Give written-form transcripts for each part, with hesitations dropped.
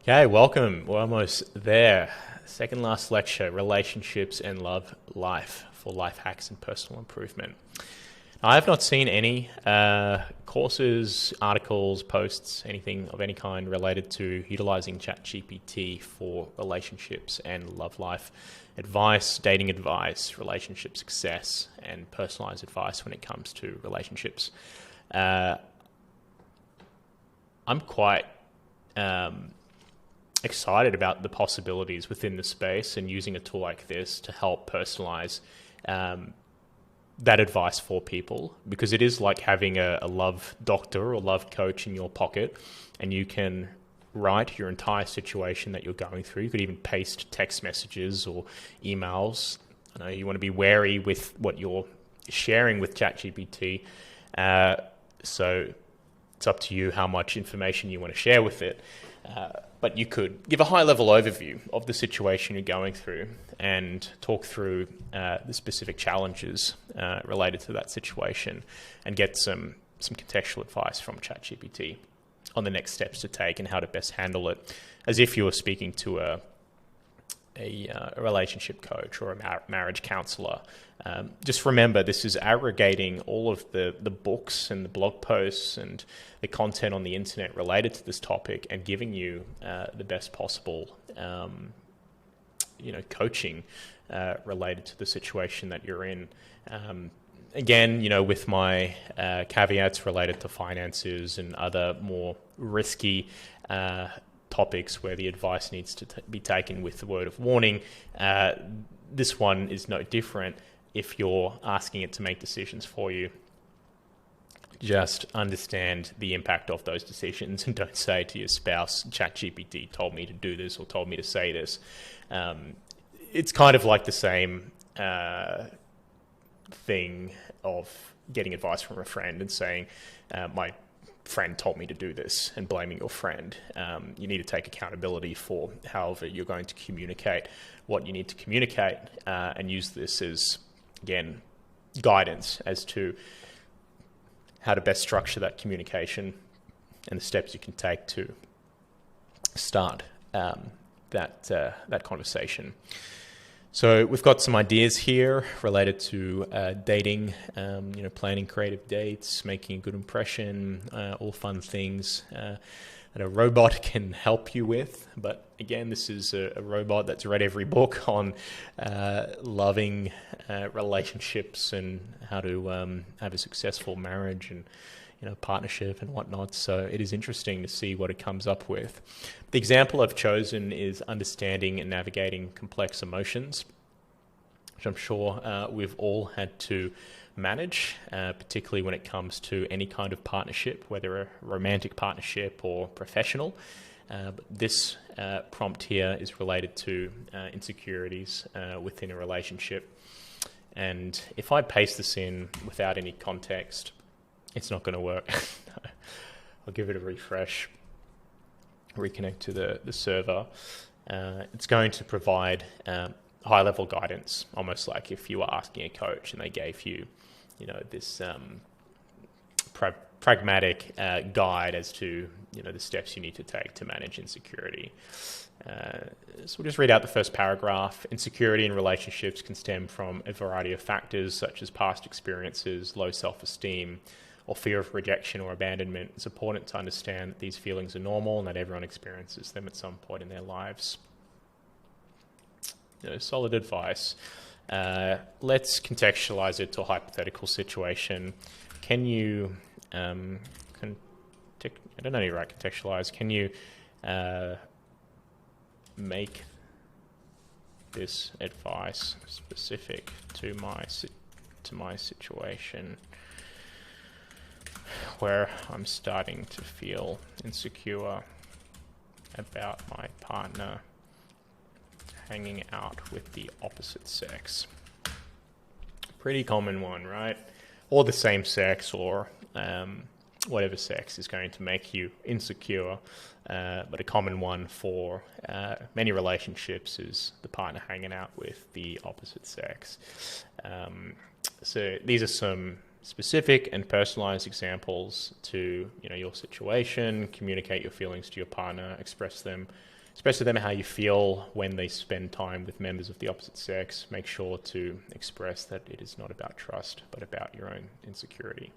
Okay, welcome. We're almost there. Second last lecture, relationships and love life for life hacks and personal improvement. Now, I have not seen any courses, articles, posts, anything of any kind related to utilizing ChatGPT for relationships and love life advice, dating advice, relationship success, and personalized advice when it comes to relationships. I'm quite excited about the possibilities within the space and using a tool like this to help personalize that advice for people, because it is like having a love doctor or love coach in your pocket, and you can write your entire situation that you're going through. You could even paste text messages or emails. I know you want to be wary with what you're sharing with ChatGPT, so it's up to you how much information you want to share with it. But you could give a high-level overview of the situation you're going through and talk through the specific challenges related to that situation and get some contextual advice from ChatGPT on the next steps to take and how to best handle it, as if you were speaking to a relationship coach or a marriage counselor. Just remember, this is aggregating all of the books and the blog posts and the content on the internet related to this topic and giving you the best possible coaching related to the situation that you're in. Again, with my caveats related to finances and other more risky topics where the advice needs to be taken with the word of warning. This one is no different. If you're asking it to make decisions for you, just understand the impact of those decisions and don't say to your spouse, ChatGPT told me to do this or told me to say this. It's kind of like the same thing of getting advice from a friend and saying, my friend told me to do this, and blaming your friend. You need to take accountability for however you're going to communicate what you need to communicate, and use this as, again, guidance as to how to best structure that communication and the steps you can take to start that conversation. So we've got some ideas here related to dating, planning creative dates, making a good impression, all fun things that a robot can help you with. But again, this is a robot that's read every book on loving relationships and how to have a successful marriage and partnership and whatnot. So it is interesting to see what it comes up with. The example I've chosen is understanding and navigating complex emotions, which I'm sure we've all had to manage, particularly when it comes to any kind of partnership, whether a romantic partnership or professional. But this prompt here is related to insecurities within a relationship. And if I paste this in without any context, it's not going to work. I'll give it a refresh, reconnect to the server. It's going to provide high-level guidance, almost like if you were asking a coach and they gave you, this pragmatic guide as to, the steps you need to take to manage insecurity. So we'll just read out the first paragraph. Insecurity in relationships can stem from a variety of factors, such as past experiences, low self-esteem, or fear of rejection or abandonment. It's important to understand that these feelings are normal and that everyone experiences them at some point in their lives. Solid advice. Let's contextualize it to a hypothetical situation. Can you, I don't know how you write contextualize. Can you make this advice specific to my situation, where I'm starting to feel insecure about my partner hanging out with the opposite sex? Pretty common one, right? Or the same sex, or whatever sex is going to make you insecure. But a common one for many relationships is the partner hanging out with the opposite sex. So these are some specific and personalized examples to your situation. Communicate your feelings to your partner. Express to them how you feel when they spend time with members of the opposite sex. Make sure to express that it is not about trust, but about your own insecurity.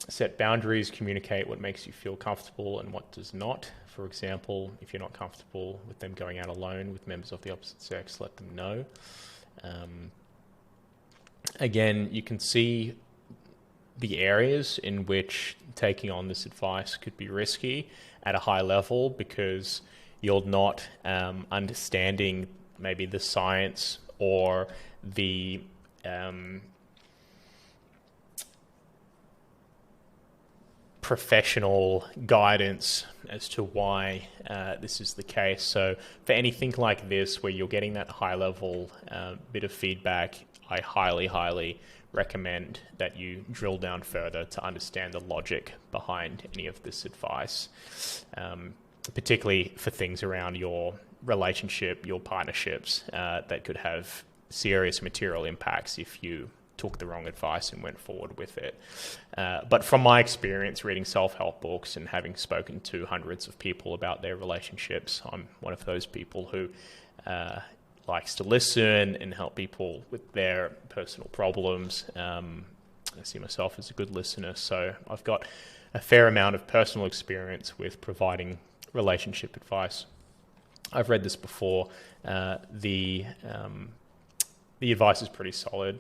Set boundaries. Communicate what makes you feel comfortable and what does not. For example, if you're not comfortable with them going out alone with members of the opposite sex, let them know. Again, you can see the areas in which taking on this advice could be risky at a high level, because you're not understanding maybe the science or the professional guidance as to why this is the case. So for anything like this, where you're getting that high level bit of feedback, I highly recommend that you drill down further to understand the logic behind any of this advice, particularly for things around your relationship, your partnerships, that could have serious material impacts if you took the wrong advice and went forward with it. But from my experience reading self-help books and having spoken to hundreds of people about their relationships, I'm one of those people who likes to listen and help people with their personal problems. I see myself as a good listener, so I've got a fair amount of personal experience with providing relationship advice. I've read this before. The advice is pretty solid,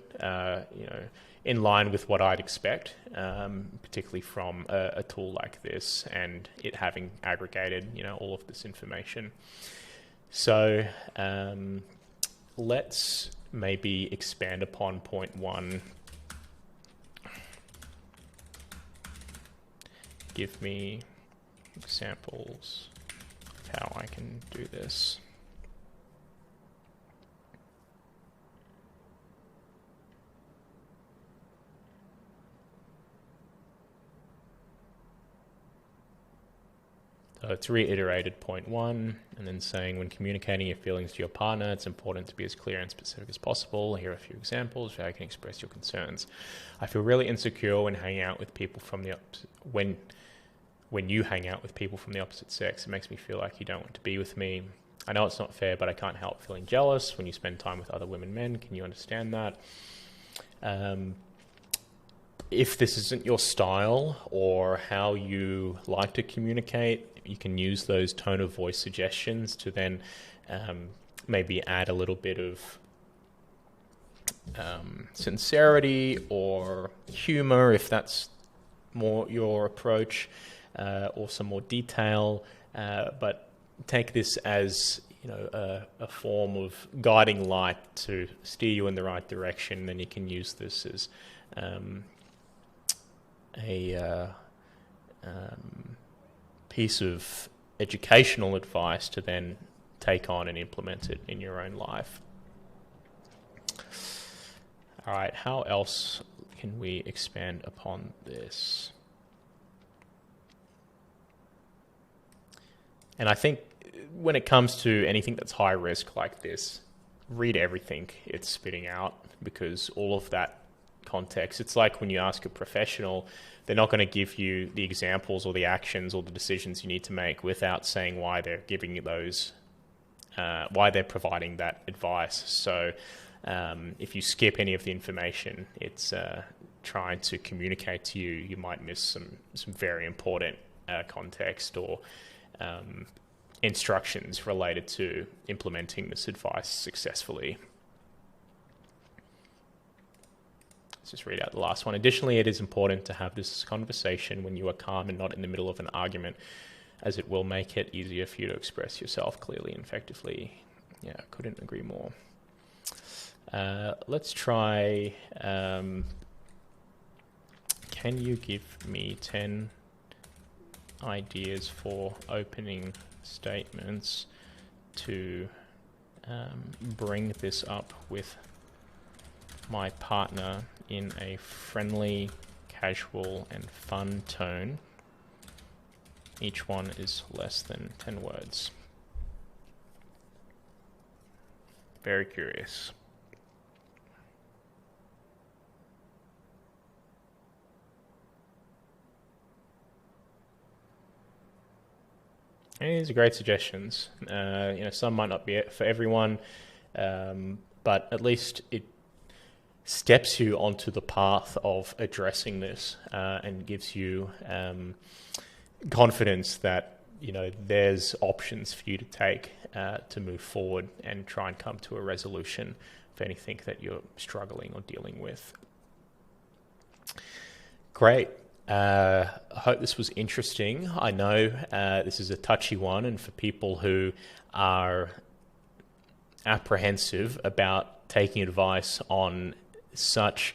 in line with what I'd expect, particularly from a tool like this and it having aggregated, all of this information. So let's maybe expand upon point 1. Give me examples of how I can do this. So it's reiterated point 1, and then saying, when communicating your feelings to your partner, it's important to be as clear and specific as possible. Here are a few examples of how you can express your concerns. I feel really insecure when hanging out with people from the when you hang out with people from the opposite sex. It makes me feel like you don't want to be with me. I know it's not fair, but I can't help feeling jealous when you spend time with other women, men. Can you understand that? If this isn't your style or how you like to communicate, you can use those tone of voice suggestions to then maybe add a little bit of sincerity or humor, if that's more your approach, or some more detail. But take this as a form of guiding light to steer you in the right direction. Then you can use this as a piece of educational advice to then take on and implement it in your own life. All right, how else can we expand upon this? And I think when it comes to anything that's high risk like this, read everything it's spitting out, because all of that context, it's like when you ask a professional, they're not going to give you the examples or the actions or the decisions you need to make without saying why they're giving you those, why they're providing that advice. So if you skip any of the information it's trying to communicate to you, you might miss some very important context or instructions related to implementing this advice successfully. Let's just read out the last one. Additionally, it is important to have this conversation when you are calm and not in the middle of an argument, as it will make it easier for you to express yourself clearly and effectively. Yeah, I couldn't agree more. Let's try, can you give me 10 ideas for opening statements to bring this up with my partner in a friendly, casual, and fun tone. Each one is less than 10 words. Very curious. These are great suggestions. Some might not be it for everyone, but at least it steps you onto the path of addressing this and gives you confidence that there's options for you to take to move forward and try and come to a resolution for anything that you're struggling or dealing with. Great. I hope this was interesting. I know this is a touchy one, and for people who are apprehensive about taking advice on such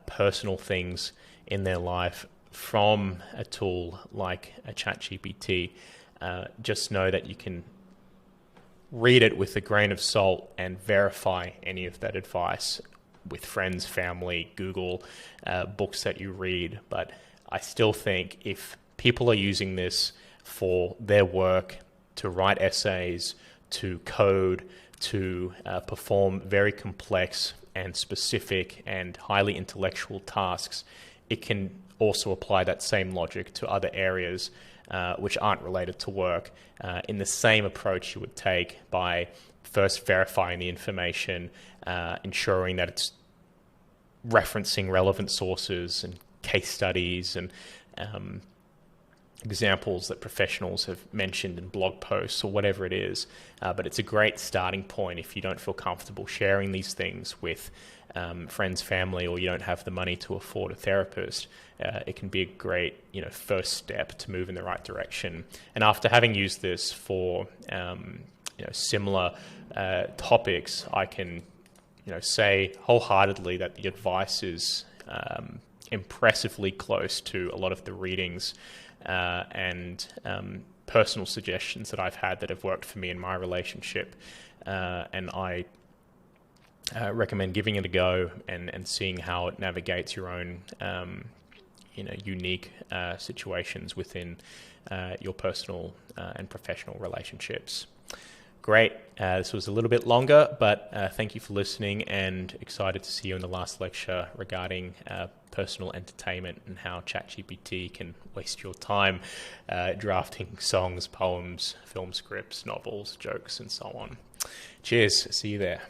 personal things in their life from a tool like a ChatGPT, just know that you can read it with a grain of salt and verify any of that advice with friends, family, Google, books that you read. But I still think if people are using this for their work, to write essays, to code, to perform very complex and specific and highly intellectual tasks, it can also apply that same logic to other areas which aren't related to work in the same approach you would take by first verifying the information, ensuring that it's referencing relevant sources and case studies and examples that professionals have mentioned in blog posts or whatever it is. But it's a great starting point if you don't feel comfortable sharing these things with friends, family, or you don't have the money to afford a therapist. It can be a great first step to move in the right direction. And after having used this for similar topics, I can say wholeheartedly that the advice is impressively close to a lot of the readings and personal suggestions that I've had that have worked for me in my relationship. And I recommend giving it a go and seeing how it navigates your own unique situations within your personal and professional relationships. Great. This was a little bit longer, but thank you for listening, and excited to see you in the last lecture regarding personal entertainment and how ChatGPT can waste your time drafting songs, poems, film scripts, novels, jokes, and so on. Cheers. See you there.